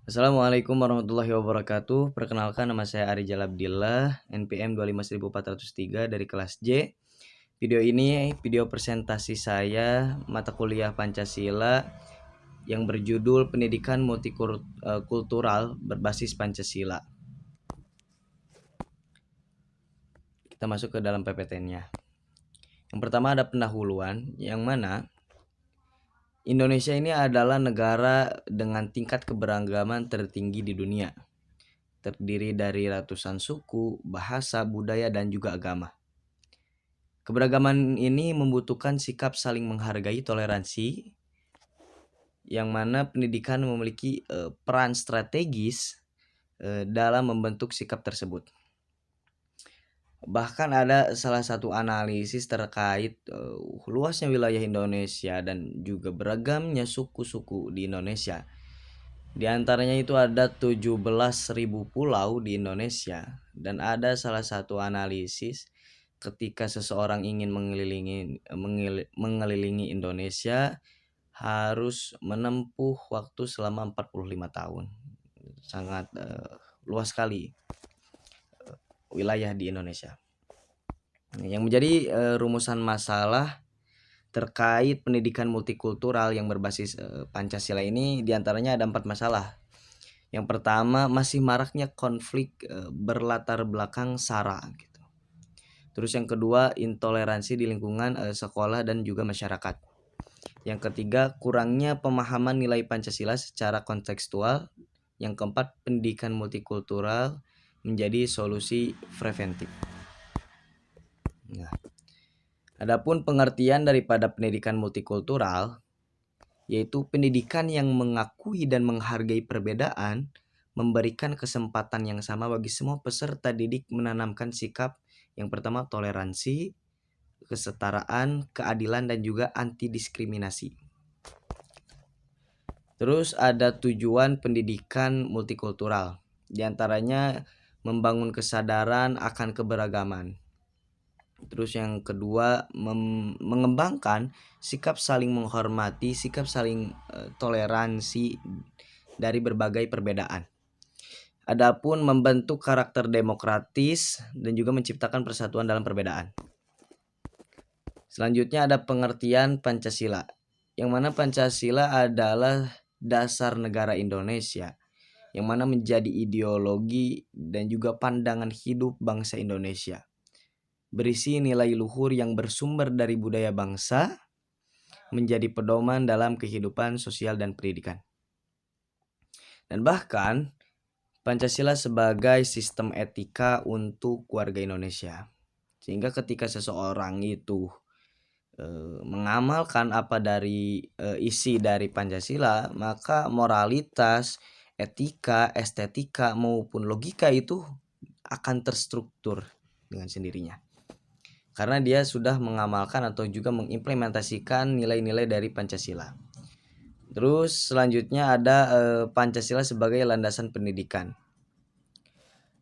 Assalamualaikum warahmatullahi wabarakatuh. Perkenalkan nama saya Ari Jalabdillah, NPM 25143 dari kelas J. Video ini video presentasi saya mata kuliah Pancasila yang berjudul Pendidikan Multikultural Berbasis Pancasila. Kita masuk ke dalam PPT-nya. Yang pertama ada pendahuluan, yang mana Indonesia ini adalah negara dengan tingkat keberagaman tertinggi di dunia. Terdiri dari ratusan suku, bahasa, budaya, dan juga agama. Keberagaman ini membutuhkan sikap saling menghargai, toleransi, yang mana pendidikan memiliki peran strategis dalam membentuk sikap tersebut. Bahkan ada salah satu analisis terkait luasnya wilayah Indonesia dan juga beragamnya suku-suku di Indonesia. Di antaranya itu ada 17.000 pulau di Indonesia, dan ada salah satu analisis ketika seseorang ingin mengelilingi Indonesia harus menempuh waktu selama 45 tahun. Sangat luas sekali wilayah di Indonesia. Yang menjadi rumusan masalah terkait pendidikan multikultural yang berbasis Pancasila ini diantaranya ada 4 masalah. Yang pertama, masih maraknya konflik berlatar belakang SARA gitu. Terus yang kedua, intoleransi di lingkungan sekolah dan juga masyarakat. Yang ketiga, kurangnya pemahaman nilai Pancasila secara kontekstual. Yang keempat, pendidikan multikultural menjadi solusi preventif. Nah, adapun pengertian daripada pendidikan multikultural yaitu pendidikan yang mengakui dan menghargai perbedaan, memberikan kesempatan yang sama bagi semua peserta didik, menanamkan sikap yang pertama toleransi, kesetaraan, keadilan, dan juga anti diskriminasi. Terus ada tujuan pendidikan multikultural, diantaranya membangun kesadaran akan keberagaman. Terus yang kedua, mengembangkan sikap saling menghormati, sikap saling toleransi dari berbagai perbedaan. Adapun membentuk karakter demokratis dan juga menciptakan persatuan dalam perbedaan. Selanjutnya ada pengertian Pancasila, yang mana Pancasila adalah dasar negara Indonesia, yang mana menjadi ideologi dan juga pandangan hidup bangsa Indonesia. Berisi nilai luhur yang bersumber dari budaya bangsa, menjadi pedoman dalam kehidupan sosial dan pendidikan. Dan bahkan Pancasila sebagai sistem etika untuk warga Indonesia. Sehingga ketika seseorang itu mengamalkan apa dari isi dari Pancasila, maka moralitas, etika, estetika maupun logika itu akan terstruktur dengan sendirinya. Karena dia sudah mengamalkan atau juga mengimplementasikan nilai-nilai dari Pancasila. Terus selanjutnya ada Pancasila sebagai landasan pendidikan.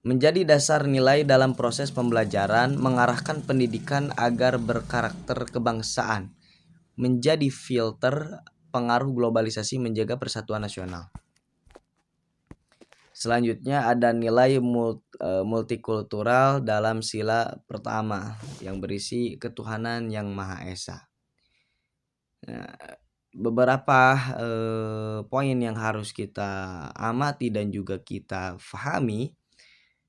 Menjadi dasar nilai dalam proses pembelajaran, mengarahkan pendidikan agar berkarakter kebangsaan, menjadi filter pengaruh globalisasi, menjaga persatuan nasional. Selanjutnya ada nilai multikultural dalam sila pertama yang berisi ketuhanan yang Maha Esa. Nah, beberapa poin yang harus kita amati dan juga kita fahami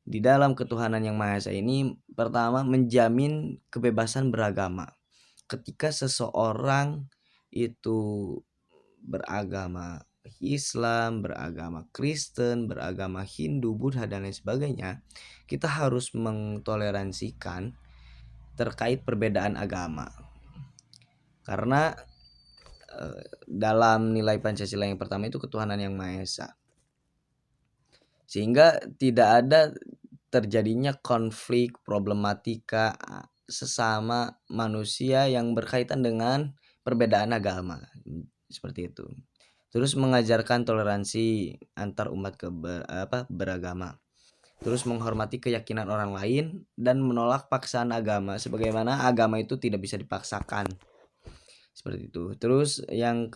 di dalam ketuhanan yang Maha Esa ini. Pertama, menjamin kebebasan beragama. Ketika seseorang itu beragama Islam, beragama Kristen, beragama Hindu, Buddha, dan lain sebagainya, kita harus mentoleransikan terkait perbedaan agama. Karena dalam nilai Pancasila yang pertama itu ketuhanan yang Maha Esa. Sehingga tidak ada terjadinya konflik, problematika sesama manusia yang berkaitan dengan perbedaan agama. Seperti itu. Terus mengajarkan toleransi antar umat beragama. Terus menghormati keyakinan orang lain dan menolak paksaan agama, sebagaimana agama itu tidak bisa dipaksakan. Seperti itu. Terus yang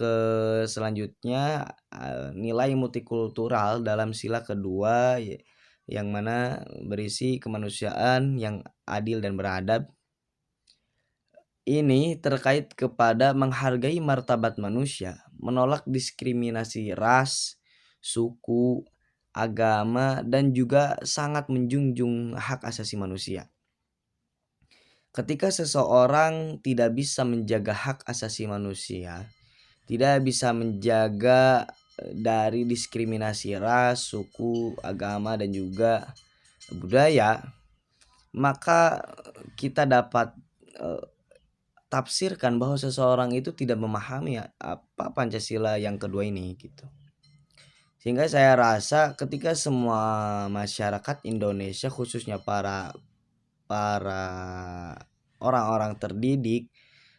selanjutnya nilai multikultural dalam sila kedua yang mana berisi kemanusiaan yang adil dan beradab. Ini terkait kepada menghargai martabat manusia, menolak diskriminasi ras, suku, agama, dan juga sangat menjunjung hak asasi manusia. Ketika seseorang tidak bisa menjaga hak asasi manusia, tidak bisa menjaga dari diskriminasi ras, suku, agama, dan juga budaya, maka kita dapat tafsirkan bahwa seseorang itu tidak memahami apa Pancasila yang kedua ini gitu. Sehingga saya rasa ketika semua masyarakat Indonesia khususnya para orang-orang terdidik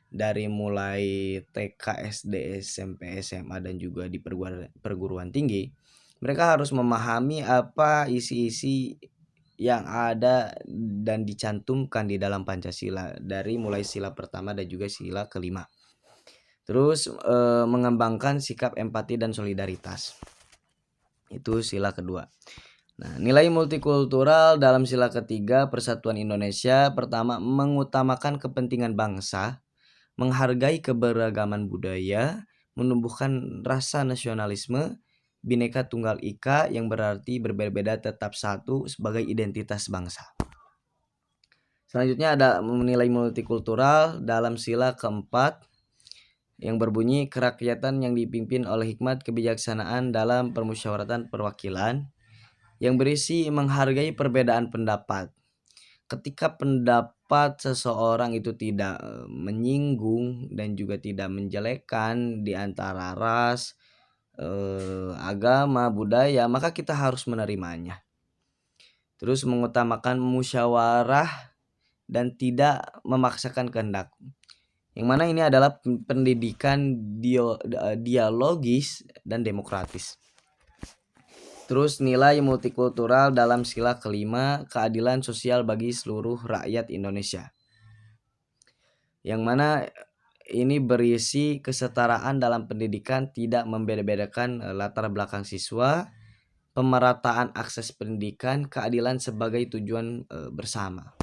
dari mulai TK, SD, SMP, SMA dan juga di perguruan tinggi, mereka harus memahami apa isi-isi yang ada dan dicantumkan di dalam Pancasila dari mulai sila pertama dan juga sila kelima. Terus mengembangkan sikap empati dan solidaritas. Itu sila kedua. Nah, nilai multikultural dalam sila ketiga Persatuan Indonesia, pertama mengutamakan kepentingan bangsa, menghargai keberagaman budaya, menumbuhkan rasa nasionalisme, Bhinneka Tunggal Ika yang berarti berbeda-beda tetap satu sebagai identitas bangsa. Selanjutnya ada menilai multikultural dalam sila keempat yang berbunyi kerakyatan yang dipimpin oleh hikmat kebijaksanaan dalam permusyawaratan perwakilan yang berisi menghargai perbedaan pendapat. Ketika pendapat seseorang itu tidak menyinggung dan juga tidak menjelekkan di antara ras, agama, budaya, maka kita harus menerimanya. Terus mengutamakan musyawarah dan tidak memaksakan kehendak. Yang mana ini adalah pendidikan dialogis dan demokratis. Terus nilai multikultural dalam sila kelima, keadilan sosial bagi seluruh rakyat Indonesia. Yang mana ini berisi kesetaraan dalam pendidikan, tidak membeda-bedakan latar belakang siswa, pemerataan akses pendidikan, keadilan sebagai tujuan bersama.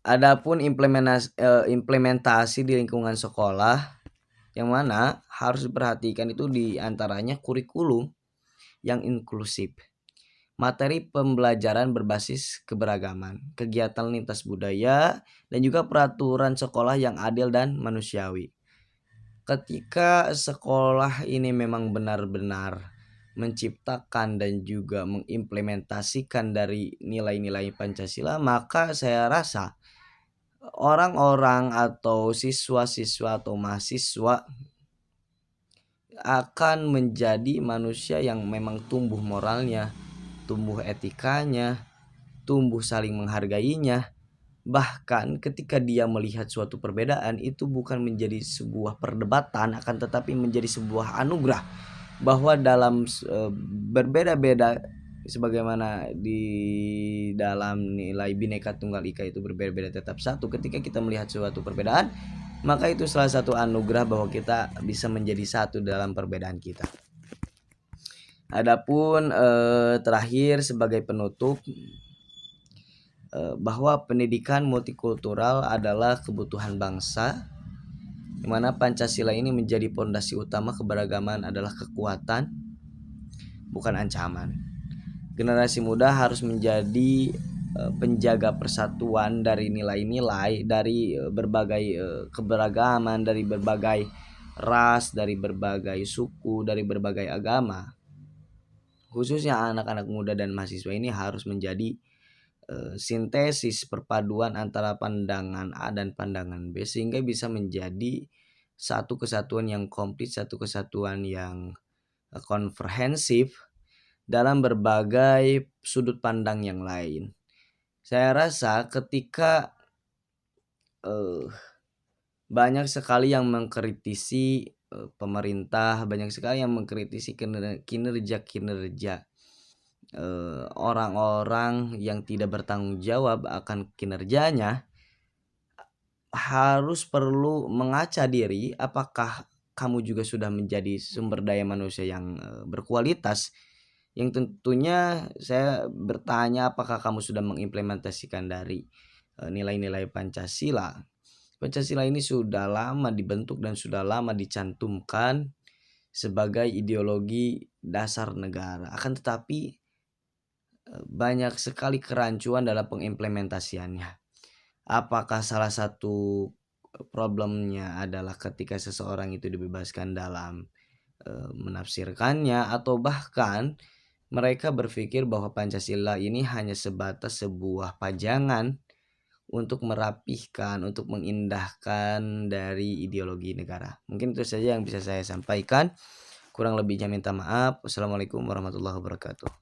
Adapun implementasi di lingkungan sekolah, yang mana harus diperhatikan itu diantaranya kurikulum yang inklusif, materi pembelajaran berbasis keberagaman, kegiatan lintas budaya, dan juga peraturan sekolah yang adil dan manusiawi. Ketika sekolah ini memang benar-benar menciptakan dan juga mengimplementasikan dari nilai-nilai Pancasila, maka saya rasa orang-orang atau siswa-siswa atau mahasiswa akan menjadi manusia yang memang tumbuh moralnya, tumbuh etikanya, tumbuh saling menghargainya. Bahkan ketika dia melihat suatu perbedaan itu bukan menjadi sebuah perdebatan, akan tetapi menjadi sebuah anugerah bahwa dalam berbeda-beda sebagaimana di dalam nilai Bhinneka Tunggal Ika itu berbeda-beda tetap satu. Ketika kita melihat suatu perbedaan, maka itu salah satu anugerah bahwa kita bisa menjadi satu dalam perbedaan kita. Adapun terakhir sebagai penutup, bahwa pendidikan multikultural adalah kebutuhan bangsa, di mana Pancasila ini menjadi pondasi utama. Keberagaman adalah kekuatan, bukan ancaman. Generasi muda harus menjadi penjaga persatuan dari nilai-nilai, dari berbagai keberagaman, dari berbagai ras, dari berbagai suku, dari berbagai agama. Khususnya anak-anak muda dan mahasiswa ini harus menjadi sintesis perpaduan antara pandangan A dan pandangan B sehingga bisa menjadi satu kesatuan yang komplit, satu kesatuan yang komprehensif dalam berbagai sudut pandang yang lain. Saya rasa ketika banyak sekali yang mengkritisi pemerintah, banyak sekali yang mengkritisi kinerja orang-orang yang tidak bertanggung jawab akan kinerjanya, harus perlu mengaca diri, apakah kamu juga sudah menjadi sumber daya manusia yang, berkualitas, yang tentunya saya bertanya apakah kamu sudah mengimplementasikan dari, nilai-nilai Pancasila. Pancasila ini sudah lama dibentuk dan sudah lama dicantumkan sebagai ideologi dasar negara. Akan tetapi, banyak sekali kerancuan dalam pengimplementasiannya. Apakah salah satu, problemnya adalah ketika seseorang itu dibebaskan dalam, menafsirkannya atau bahkan mereka berpikir bahwa Pancasila ini hanya sebatas sebuah pajangan untuk merapihkan, untuk mengindahkan dari ideologi negara. Mungkin itu saja yang bisa saya sampaikan, kurang lebihnya minta maaf. Wassalamualaikum warahmatullahi wabarakatuh.